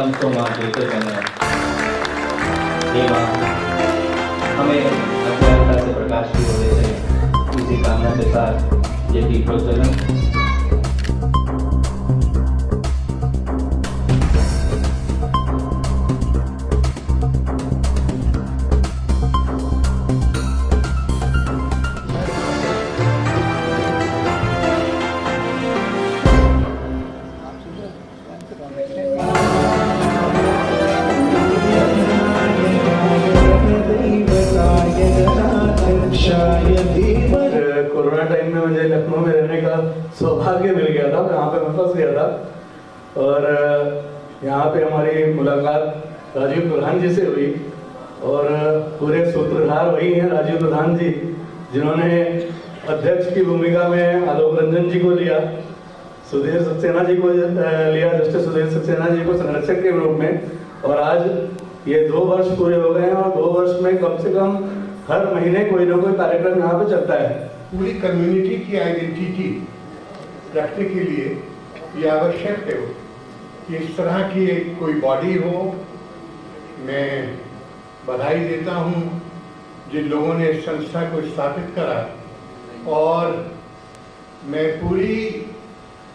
तमसो मां ज्योतिर्गमय। हे मां, हमें अज्ञानता से प्रकाश की ओर ले चले। इसी कामना के साथ ये दीपोत्सव कोरोना टाइम में मुझे लखनऊ में रहने का सौभाग्य मिल गया था। यहाँ पे मैं फंस गया था और यहाँ पे हमारी मुलाकात राजीव प्रधान जी से हुई और पूरे सूत्रधार वही हैं राजीव प्रधान जी, जिन्होंने अध्यक्ष की भूमिका में आलोक रंजन जी को लिया, सुधीर सक्सेना जी को लिया, जस्टिस सुधीर सक्सेना जी को संरक्षक के रूप में, और आज ये 2 वर्ष पूरे हो गए हैं और 2 वर्ष में कम से कम हर महीने कोई ना कोई कार्यक्रम यहाँ पे चलता है। पूरी कम्युनिटी की आइडेंटिटी रखने के लिए ये आवश्यक है कि इस तरह की एक कोई बॉडी हो। मैं बधाई देता हूँ जिन लोगों ने इस संस्था को स्थापित करा, और मैं पूरी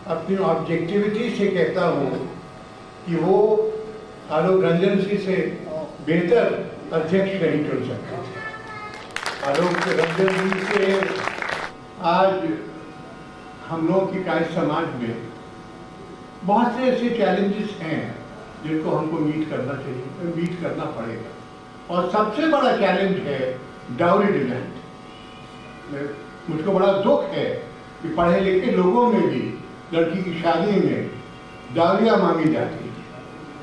अपनी ऑब्जेक्टिविटी से कहता हूँ कि वो आलोक रंजन जी से बेहतर अध्यक्ष नहीं चुन सकते। आलोक रंजन जी से आज हम लोग की कार्य समाज में बहुत से ऐसे चैलेंजेस हैं जिनको हमको मीट करना पड़ेगा, और सबसे बड़ा चैलेंज है डाउरी डिमांड। मुझको बड़ा दुख है कि पढ़े लिखे लोगों में भी लड़की की शादी में डाउरियाँ मांगी जाती है।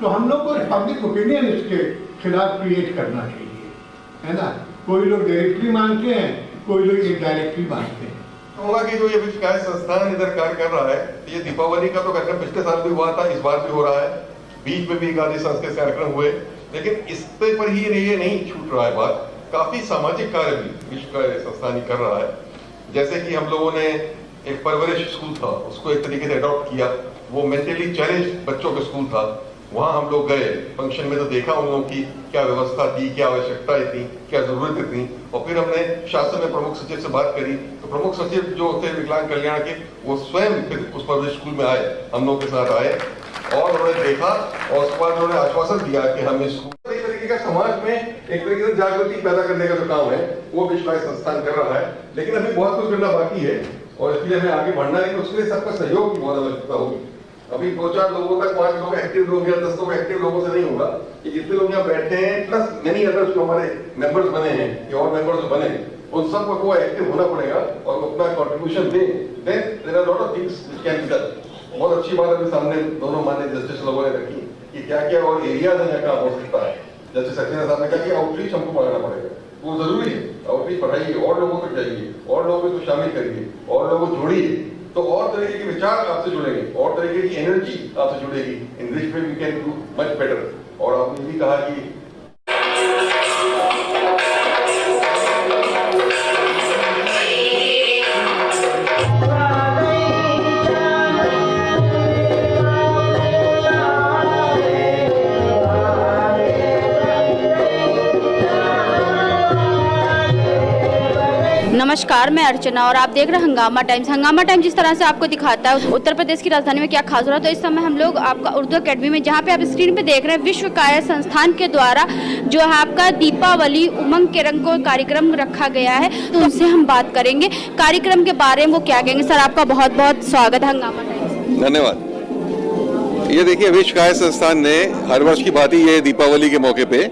तो हम लोग को पब्लिक ओपिनियन इसके खिलाफ क्रिएट करना चाहिए, है ना। कोई लोग डायरेक्टली मांगते हैं, कोई लोग इनडायरेक्टली मांगते हैं। कहूँगा कि जो ये विश्व कार्य संस्थान इधर कार्य कर रहा है, ये दीपावली का तो कार्यक्रम पिछले साल भी हुआ था, इस बार भी हो रहा है, बीच में भी गांधी सांस्कृतिक कार्यक्रम हुए, लेकिन इस पर ही ये नहीं छूट रहा है बात। काफी सामाजिक कार्य भी विश्व कार्य संस्थान कर रहा है। जैसे कि हम लोगों ने एक परवरिश स्कूल था, उसको एक तरीके से अडॉप्ट किया। वो मेंटली चैलेंज बच्चों का स्कूल था, वहां हम लोग गए फंक्शन में, तो देखा उन लोगों की क्या व्यवस्था थी, क्या आवश्यकता थी, क्या जरूरतें थी। और फिर हमने शासन में प्रमुख सचिव से बात करी, तो प्रमुख सचिव जो थे विकलांग कल्याण के, वो स्वयं फिर उस परवरिश स्कूल में आए, हम लोग के साथ आए, और उन्होंने देखा और उसके बाद उन्होंने आश्वासन दिया कि हम इस एक तरीके का समाज में एक तरीके से जागृति पैदा करने का जो काम है वो विश्व कार्य संस्थान कर रहा है। लेकिन अभी बहुत कुछ करना बाकी है और इसलिए हमें आगे बढ़ना है, उसके लिए सबका सहयोग की बहुत आवश्यकता होगी। अभी 2-4 लोगों तक, 5 लोग एक्टिव लोग या 10 लोग एक्टिव लोगों से नहीं होगा। कि जितने लोग यहाँ बैठे हैं प्लस मेनी अदर्स जो हमारे मेंबर्स बने हैं या और मेंबर्स जो बने, उन सबको को एक्टिव होना पड़ेगा और अपना कंट्रीब्यूशन दें। Then there are lot of things which can be done. बहुत अच्छी बात अभी सामने दोनों माननीय जस्टिस लोगों ने रखी कि क्या क्या और एरियाज है जहाँ हो सकता है। जस्टिस सक्सेना साहब ने कहा कि आउटरीच हमको बढ़ाना पड़ेगा, वो जरूरी है। आउटरीच बढ़ाइए, और लोगों को जाइए, और लोगों को शामिल करिए, और लोगों को जोड़िए, तो और तरीके के विचार आपसे जुड़ेंगे, और तरीके की एनर्जी आपसे जुड़ेगी। In which way we can do much better. और आपने भी कहा कि नमस्कार, मैं अर्चना और आप देख रहे हैं हंगामा टाइम्स। हंगामा टाइम्स जिस तरह से आपको दिखाता है उत्तर प्रदेश की राजधानी में क्या खास हो रहा है, तो इस समय हम लोग आपका उर्दू अकेडमी में, जहां पे आप स्क्रीन पे देख रहे हैं, विश्व कार्य संस्थान के द्वारा जो है आपका दीपावली उमंग के रंग को कार्यक्रम रखा गया है, तो उनसे हम बात करेंगे कार्यक्रम के बारे में, वो क्या कहेंगे। सर, आपका बहुत बहुत स्वागत है हंगामा टाइम्स। धन्यवाद। ये देखिए, विश्व कार्य संस्थान ने हर वर्ष की भांति ये दीपावली के मौके पे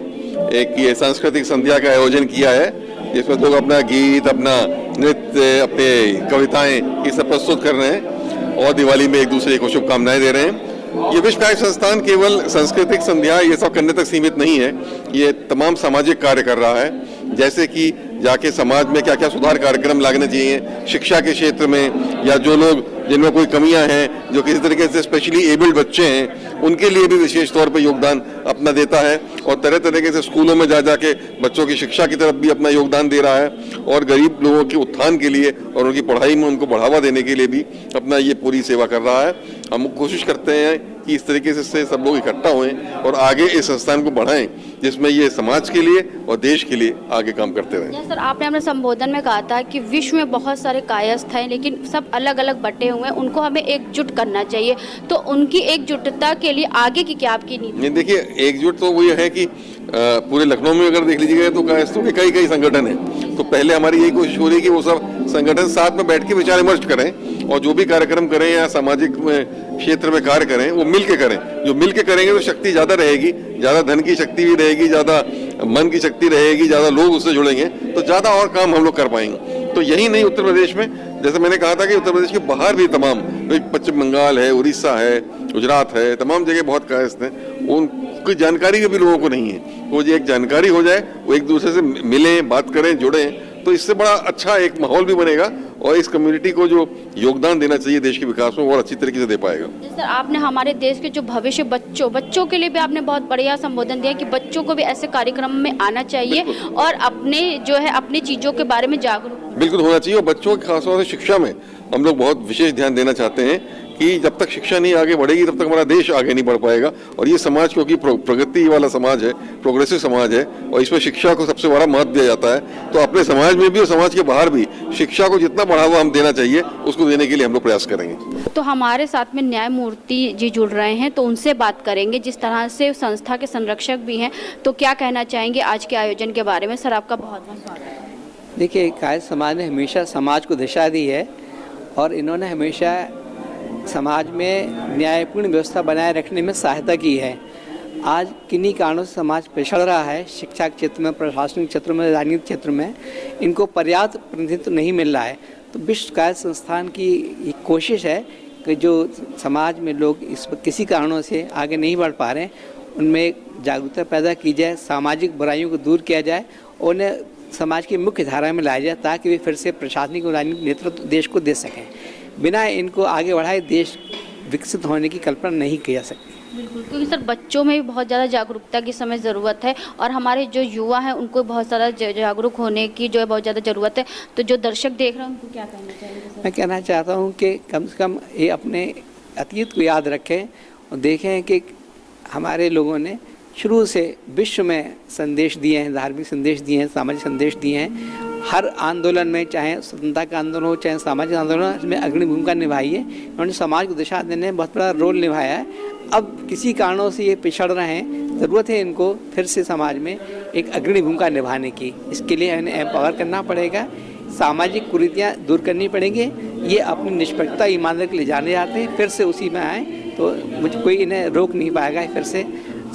एक ये सांस्कृतिक संध्या का आयोजन किया है, जिसमें लोग अपना गीत, अपना नृत्य, अपने कविताएं ये सब प्रस्तुत कर रहे हैं और दिवाली में एक दूसरे को शुभकामनाएं दे रहे हैं। ये विश्व कार्य संस्थान केवल सांस्कृतिक संध्या ये सब करने तक सीमित नहीं है, ये तमाम सामाजिक कार्य कर रहा है। जैसे कि जाके समाज में क्या क्या सुधार कार्यक्रम लागने चाहिए, शिक्षा के क्षेत्र में, या जो लोग जिनमें कोई कमियां हैं, जो किसी तरीके से स्पेशली एबल्ड बच्चे हैं, उनके लिए भी विशेष तौर पे योगदान अपना देता है और तरह तरीके से स्कूलों में जा जाके बच्चों की शिक्षा की तरफ भी अपना योगदान दे रहा है और गरीब लोगों के उत्थान के लिए और उनकी पढ़ाई में उनको बढ़ावा देने के लिए भी अपना ये पूरी सेवा कर रहा है। हम कोशिश करते हैं कि इस तरीके से सब लोग इकट्ठा हों और आगे इस संस्थान को बढ़ाएं, जिसमें ये समाज के लिए और देश के लिए आगे काम करते रहें। सर, आपने अपने संबोधन में कहा था कि विश्व में बहुत सारे कायस्थ हैं, लेकिन सब अलग अलग बटे हुए हैं, उनको हमें एकजुट करना चाहिए। तो उनकी एकजुटता के लिए आगे की क्या आपकी नीति? देखिए, एकजुट तो वो है कि पूरे लखनऊ में अगर देख लीजिएगा तो कायस्थों के कई संगठन हैं। तो पहले हमारी यही कोशिश हो रही है कि वो सब संगठन साथ में बैठ के विचार विमर्श करें और जो भी कार्यक्रम करें या सामाजिक क्षेत्र में कार्य करें वो मिल के करें। जो मिल के करेंगे तो शक्ति ज़्यादा रहेगी, ज़्यादा धन की शक्ति भी रहेगी, ज़्यादा मन की शक्ति रहेगी, ज़्यादा लोग उससे जुड़ेंगे तो ज़्यादा और काम हम लोग कर पाएंगे। तो यही नहीं, उत्तर प्रदेश में जैसे मैंने कहा था कि उत्तर प्रदेश के बाहर भी तमाम, पश्चिम बंगाल है, उड़ीसा है, गुजरात है, तमाम जगह बहुत कायस्थ हैं, उनकी जानकारी भी लोगों को नहीं है। वो जो एक जानकारी हो जाए, वो एक दूसरे से मिलें, बात करें, जुड़ें, तो इससे बड़ा अच्छा एक माहौल भी बनेगा और इस कम्युनिटी को जो योगदान देना चाहिए देश के विकास में वो और अच्छी तरीके से दे पाएगा। सर, आपने हमारे देश के जो भविष्य बच्चों के लिए भी आपने बहुत बढ़िया संबोधन दिया कि बच्चों को भी ऐसे कार्यक्रम में आना चाहिए और अपनी चीज़ों के बारे में जागरूक बिल्कुल होना चाहिए। और बच्चों के खासतौर से शिक्षा में हम लोग बहुत विशेष ध्यान देना चाहते हैं कि जब तक शिक्षा नहीं आगे बढ़ेगी तब तक हमारा देश आगे नहीं बढ़ पाएगा। और ये समाज क्योंकि प्रगति वाला समाज है, प्रोग्रेसिव समाज है और इसमें शिक्षा को सबसे बड़ा महत्व दिया जाता है, तो अपने समाज में भी और समाज के बाहर भी शिक्षा को जितना बढ़ावा हम देना चाहिए उसको देने के लिए हम लोग प्रयास करेंगे। तो हमारे साथ में न्यायमूर्ति जी जुड़ रहे हैं, तो उनसे बात करेंगे। जिस तरह से संस्था के संरक्षक भी हैं, तो क्या कहना चाहेंगे आज के आयोजन के बारे में? सर, आपका बहुत बहुत स्वागत है। देखिए, कायस्थ समाज ने हमेशा समाज को दिशा दी है और इन्होंने हमेशा समाज में न्यायपूर्ण व्यवस्था बनाए रखने में सहायता की है। आज किन्हीं कारणों से समाज पिछड़ रहा है, शिक्षा के क्षेत्र में, प्रशासनिक क्षेत्र में, राजनीतिक क्षेत्र में इनको पर्याप्त प्रतिनिधित्व नहीं मिल रहा है। तो विश्व कायस्थ संस्थान की एक कोशिश है कि जो समाज में लोग इस किसी कारणों से आगे नहीं बढ़ पा रहे हैं, उनमें जागरूकता पैदा की जाए, सामाजिक बुराइयों को दूर किया जाए और उन्हें समाज की मुख्य धारा में लाया जाए ताकि वे फिर से प्रशासनिक और राजनीतिक नेतृत्व देश को दे सकें। बिना इनको आगे बढ़ाए देश विकसित होने की कल्पना नहीं की जा सकती। बिल्कुल, क्योंकि सर बच्चों में भी बहुत ज़्यादा जागरूकता की समय ज़रूरत है और हमारे जो युवा हैं उनको बहुत ज़्यादा जागरूक होने की जो है बहुत ज़्यादा ज़रूरत है। तो जो दर्शक देख रहे हैं उनको क्या कहना चाहेंगे? मैं कहना चाहता हूँ कि कम से कम ये अपने अतीत को याद रखें और देखें कि हमारे लोगों ने शुरू से विश्व में संदेश दिए हैं, धार्मिक संदेश दिए हैं, सामाजिक संदेश दिए हैं। हर आंदोलन में, चाहे स्वतंत्रता का आंदोलन हो, चाहे सामाजिक आंदोलन हो, इसमें अग्रणी भूमिका निभाई है। उन्होंने समाज को दिशा देने में बहुत बड़ा रोल निभाया है। अब किसी कारणों से ये पिछड़ रहे हैं, ज़रूरत है इनको फिर से समाज में एक अग्रणी भूमिका निभाने की। इसके लिए हमें एम्पावर करना पड़ेगा, सामाजिक कुरीतियाँ दूर करनी पड़ेंगी। ये अपनी निष्पक्षता, ईमानदारी के लिए जाने जाते हैं, फिर से उसी में आए तो मुझे कोई इन्हें रोक नहीं पाएगा। फिर से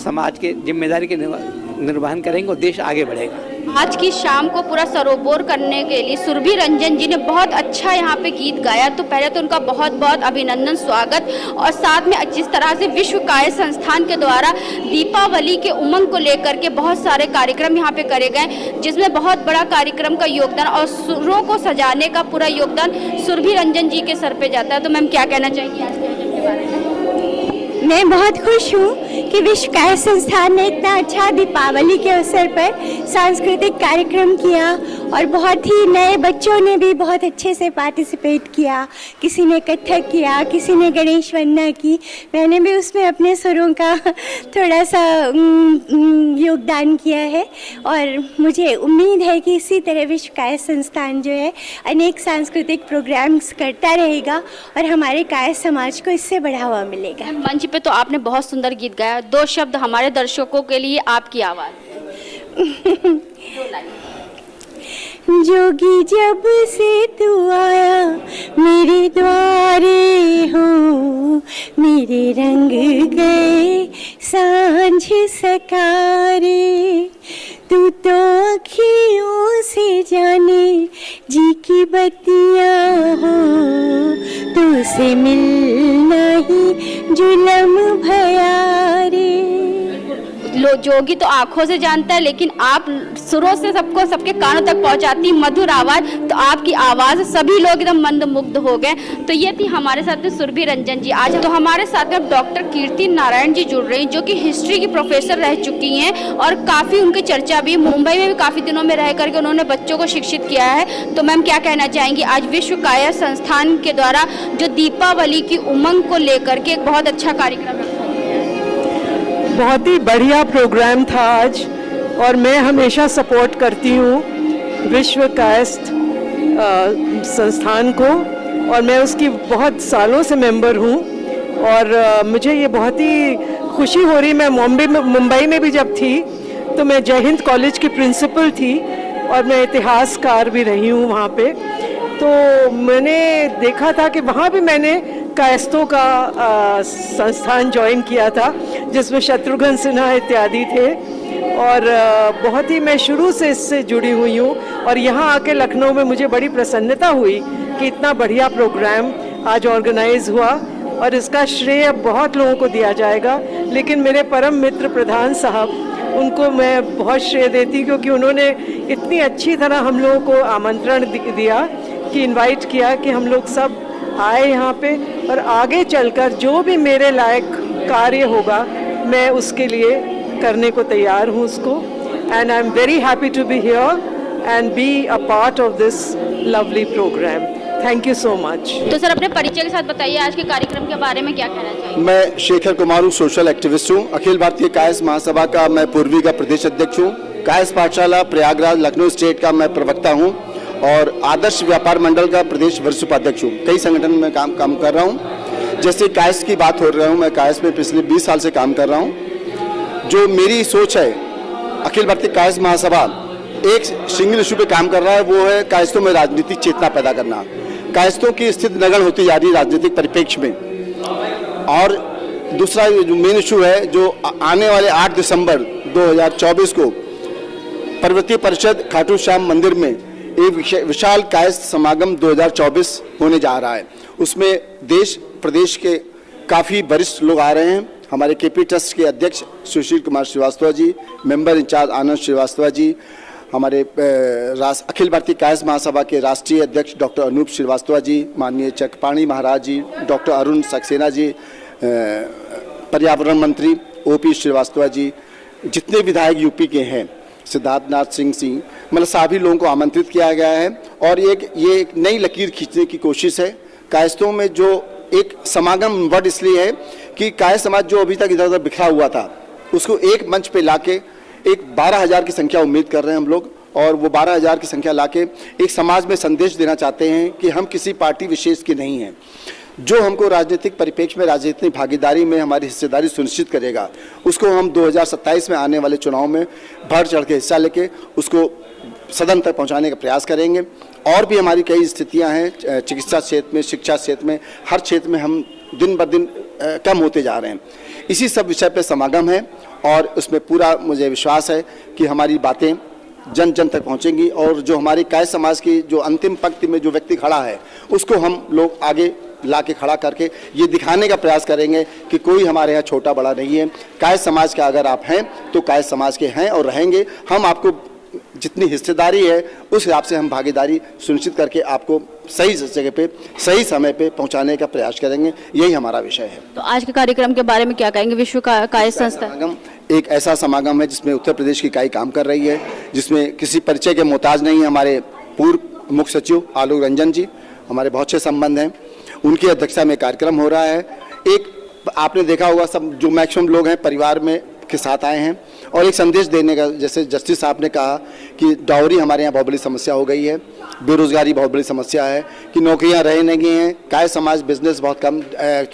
समाज के जिम्मेदारी के निर्वहन करेंगे और देश आगे बढ़ेगा। आज की शाम को पूरा सरोबोर करने के लिए सुरभि रंजन जी ने बहुत अच्छा यहाँ पे गीत गाया। तो पहले तो उनका बहुत बहुत अभिनंदन, स्वागत। और साथ में जिस तरह से विश्व कायस्थ संस्थान के द्वारा दीपावली के उमंग को लेकर के बहुत सारे कार्यक्रम यहाँ पे करे गए, जिसमें बहुत बड़ा कार्यक्रम का योगदान और सुरों को सजाने का पूरा योगदान सुरभि रंजन जी के सर पे जाता है। तो मैम क्या कहना चाहेंगी आज के आयोजन के बारे में? मैं बहुत खुश हूँ कि विश्व कायस्थ संस्थान ने इतना अच्छा दीपावली के अवसर पर सांस्कृतिक कार्यक्रम किया और बहुत ही नए बच्चों ने भी बहुत अच्छे से पार्टिसिपेट किया। किसी ने कथक किया, किसी ने गणेश वंदना की। मैंने भी उसमें अपने सुरों का थोड़ा सा योगदान किया है और मुझे उम्मीद है कि इसी तरह विश्व कायस्थ संस्थान जो है अनेक सांस्कृतिक प्रोग्राम्स करता रहेगा और हमारे कायस्थ समाज को इससे बढ़ावा मिलेगा। मंच पे तो आपने बहुत सुंदर गीत गाया, 2 शब्द हमारे दर्शकों के लिए आपकी आवाज़। जोगी जब से तू आया मेरे द्वारे हो, मेरे रंग गए सांझ सकारे। तू तो अखियों से जाने जी की बत्तियाँ हो, तू से मिलना ही जुलम भया रे। जोगी तो आंखों से जानता है, लेकिन आप सुरों से सबको सबके कानों तक पहुंचाती मधुर आवाज, तो आपकी आवाज सभी लोग एकदम मंत्रमुग्ध हो गए। तो ये थी हमारे साथ में सुरभि रंजन जी। आज तो हमारे साथ में डॉक्टर कीर्ति नारायण जी जुड़ रही हैं, जो कि हिस्ट्री की प्रोफेसर रह चुकी हैं और काफी उनकी चर्चा भी मुंबई में भी काफी दिनों में रह करके उन्होंने बच्चों को शिक्षित किया है। तो मैम क्या कहना चाहेंगी, आज विश्व काया संस्थान के द्वारा जो दीपावली की उमंग को लेकर के एक बहुत अच्छा कार्यक्रम रखा गया है। बहुत ही बढ़िया प्रोग्राम था आज, और मैं हमेशा सपोर्ट करती हूँ विश्व कायस्थ संस्थान को, और मैं उसकी बहुत सालों से मेंबर हूँ। और मुझे ये बहुत ही खुशी हो रही, मैं मुंबई में भी जब थी तो मैं जय हिंद कॉलेज की प्रिंसिपल थी और मैं इतिहासकार भी रही हूँ वहाँ पे। तो मैंने देखा था कि वहाँ भी मैंने कायस्थों का संस्थान ज्वाइन किया था, जिसमें शत्रुघ्न सिन्हा इत्यादि थे, और बहुत ही मैं शुरू से इससे जुड़ी हुई हूँ। और यहाँ आके लखनऊ में मुझे बड़ी प्रसन्नता हुई कि इतना बढ़िया प्रोग्राम आज ऑर्गेनाइज हुआ, और इसका श्रेय बहुत लोगों को दिया जाएगा, लेकिन मेरे परम मित्र प्रधान साहब, उनको मैं बहुत श्रेय देती, क्योंकि उन्होंने इतनी अच्छी तरह हम लोगों को आमंत्रण दिया कि इनवाइट किया कि हम लोग सब आए यहाँ पे, और आगे चलकर जो भी मेरे लायक कार्य होगा मैं उसके लिए करने को तैयार हूँ उसको। And I am very happy to be here and be a part of this lovely programme. Thank you so much. तो सर अपने परिचय के साथ बताइए आज के कार्यक्रम के बारे में क्या कहना चाहिए। मैं शेखर कुमार हूँ, सोशल एक्टिविस्ट हूँ। अखिल भारतीय कायस्थ महासभा का मैं पूर्वी का प्रदेश अध्यक्ष हूँ। कायस्थ पाठशाला प्रयागराज लखनऊ स्टेट का मैं प्रवक्ता हूँ, और आदर्श व्यापार मंडल का प्रदेश वरिष्ठ उपाध्यक्ष हूँ। कई संगठन में काम कर रहा हूँ। जैसे कायस्थ की बात हो रहा हूँ, मैं कायस्थ में पिछले 20 साल से काम कर रहा हूँ। जो मेरी सोच है, अखिल भारतीय कायस्थ महासभा एक सिंगल इशू पे काम कर रहा है, वो है कायस्थों में राजनीतिक चेतना पैदा करना। कायस्थों की स्थिति नगण्य होती जा रही है राजनीतिक परिप्रेक्ष्य में। और दूसरा जो मेन इशू है, जो आने वाले 8 दिसंबर 2024 को पर्वतीय परिषद खाटू श्याम मंदिर में एक विशाल कायस्थ समागम 2024 होने जा रहा है। उसमें देश प्रदेश के काफ़ी वरिष्ठ लोग आ रहे हैं। हमारे केपी ट्रस्ट के अध्यक्ष सुशील कुमार श्रीवास्तव जी, मेंबर इंचार्ज आनंद श्रीवास्तव जी, हमारे अखिल भारतीय कायस्थ महासभा के राष्ट्रीय अध्यक्ष डॉक्टर अनूप श्रीवास्तव जी, माननीय चक्रपाणी महाराज जी, डॉक्टर अरुण सक्सेना जी, पर्यावरण मंत्री ओपी श्रीवास्तव जी, जितने विधायक यूपी के हैं, सिद्धार्थनाथ सिंह, मतलब सभी लोगों को आमंत्रित किया गया है। और ये एक नई लकीर खींचने की कोशिश है कायस्थों में। जो एक समागम वर्ड इसलिए है कि कायस्थ समाज जो अभी तक इधर उधर बिखरा हुआ था, उसको एक मंच पे लाके एक 12,000 की संख्या उम्मीद कर रहे हैं हम लोग, और वो 12,000 की संख्या लाके एक समाज में संदेश देना चाहते हैं कि हम किसी पार्टी विशेष के नहीं हैं। जो हमको राजनीतिक परिप्रेक्ष्य में राजनीतिक भागीदारी में हमारी हिस्सेदारी सुनिश्चित करेगा, उसको हम 2027 में आने वाले चुनाव में बढ़ चढ़ के हिस्सा लेके उसको सदन तक पहुंचाने का प्रयास करेंगे। और भी हमारी कई स्थितियां हैं चिकित्सा क्षेत्र में, शिक्षा क्षेत्र में, हर क्षेत्र में हम दिन ब दिन कम होते जा रहे हैं। इसी सब विषय पे समागम है, और उसमें पूरा मुझे विश्वास है कि हमारी बातें जन जन तक पहुंचेंगी, और जो हमारी कायस्थ समाज की जो अंतिम पंक्ति में जो व्यक्ति खड़ा है, उसको हम लोग आगे ला के खड़ा करके ये दिखाने का प्रयास करेंगे कि कोई हमारे यहाँ छोटा बड़ा नहीं है। कायस्थ समाज का अगर आप हैं तो कायस्थ समाज के हैं और रहेंगे। हम आपको जितनी हिस्सेदारी है उस हिसाब से हम भागीदारी सुनिश्चित करके आपको सही जगह पे सही समय पे पहुंचाने का प्रयास करेंगे। यही हमारा विषय है। तो आज के कार्यक्रम के बारे में क्या कहेंगे। विश्व कायस्थ संस्थान एक ऐसा समागम है जिसमें उत्तर प्रदेश की इकाई काम कर रही है, जिसमें किसी परिचय के मोहताज नहीं है। हमारे पूर्व मुख्य सचिव आलोक रंजन जी, हमारे बहुत अच्छे संबंध हैं, उनकी अध्यक्षता में कार्यक्रम हो रहा है। एक आपने देखा होगा, सब जो मैक्सिमम लोग हैं परिवार में के साथ आए हैं, और एक संदेश देने का, जैसे जस्टिस साहब ने कहा कि डाउरी हमारे यहाँ बहुत बड़ी समस्या हो गई है, बेरोजगारी बहुत बड़ी समस्या है, कि नौकरियाँ रह नहीं हैं, कायस्थ समाज बिजनेस बहुत कम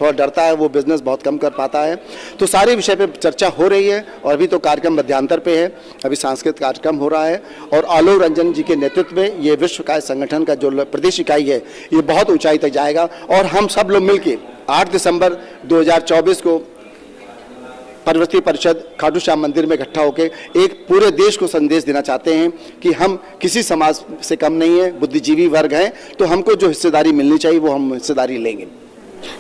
थोड़ा डरता है, वो बिजनेस बहुत कम कर पाता है। तो सारे विषय पे चर्चा हो रही है, और अभी तो कार्यक्रम मध्यांतर पे है, अभी सांस्कृतिक कार्यक्रम हो रहा है। और आलोक रंजन जी के नेतृत्व में ये विश्व कायस्थ संगठन का जो प्रदेश इकाई है, ये बहुत ऊंचाई तक जाएगा। और हम सब लोग मिलकर 8 दिसंबर 2024 को पर्वतीय परिषद खाटू श्याम मंदिर में इकट्ठा होकर एक पूरे देश को संदेश देना चाहते हैं कि हम किसी समाज से कम नहीं है, बुद्धिजीवी वर्ग हैं, तो हमको जो हिस्सेदारी मिलनी चाहिए वो हम हिस्सेदारी लेंगे।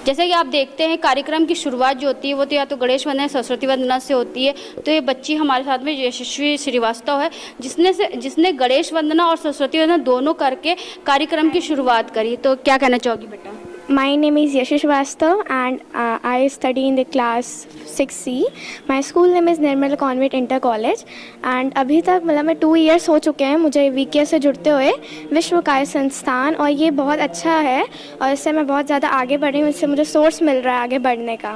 जैसे कि आप देखते हैं कार्यक्रम की शुरुआत जो होती है वो तो या तो गणेश वंदना सरस्वती वंदना से होती है। तो ये बच्ची हमारे साथ में यशस्वी श्रीवास्तव है जिसने गणेश वंदना और सरस्वती वंदना दोनों करके कार्यक्रम की शुरुआत करी। तो क्या कहना चाहोगी बेटा? My name is Yashish Srivastav and I study in the class 6C. My school name is Nirmal Convent Inter College and अभी तक मतलब मैं 2 years हो चुके हैं मुझे VKS से जुड़ते हुए विश्व काय संस्थान, और ये बहुत अच्छा है और इससे मैं बहुत ज़्यादा आगे बढ़ रही हूँ, इससे मुझे सोर्स मिल रहा है आगे बढ़ने का।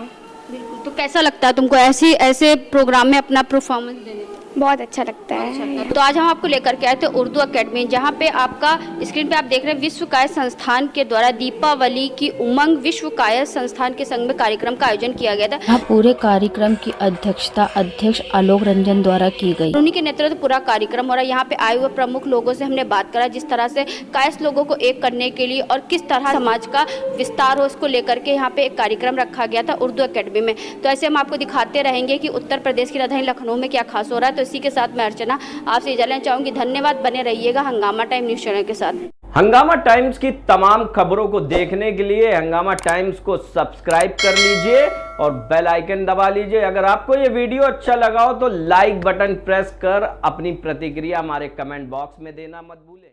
बिल्कुल। तो कैसा लगता है तुमको ऐसे प्रोग्राम में अपना परफॉर्मेंस देने में? बहुत अच्छा लगता है। तो आज हम आपको लेकर के आए थे उर्दू एकेडमी, जहाँ पे आपका स्क्रीन पे आप देख रहे हैं विश्व काय संस्थान के द्वारा दीपावली की उमंग विश्व काय संस्थान के संग में कार्यक्रम का आयोजन किया गया था। यहाँ पूरे कार्यक्रम की अध्यक्षता अध्यक्ष आलोक रंजन द्वारा की गई। उन्हीं के नेतृत्व पूरा कार्यक्रम हो रहा है। यहाँ पे आए हुए प्रमुख लोगों से हमने बात करा जिस तरह से कायस्थ लोगों को एक करने के लिए और किस तरह समाज का विस्तार हो इसको लेकर के यहाँ पे एक कार्यक्रम रखा गया था उर्दू एकेडमी में। तो ऐसे हम आपको दिखाते रहेंगे कि उत्तर प्रदेश की राजधानी लखनऊ में क्या खास हो रहा है। तो इसी के साथ मैं अर्चना आपसे इजाजत लेना चाहूंगी। धन्यवाद, बने रहिएगा हंगामा टाइम न्यूज चैनल के साथ। हंगामा टाइम्स की तमाम खबरों को देखने के लिए हंगामा टाइम्स को सब्सक्राइब कर लीजिए और बेल आइकन दबा लीजिए। अगर आपको ये वीडियो अच्छा लगा हो तो लाइक बटन प्रेस कर अपनी प्रतिक्रिया हमारे कमेंट बॉक्स में देना मत भूलें।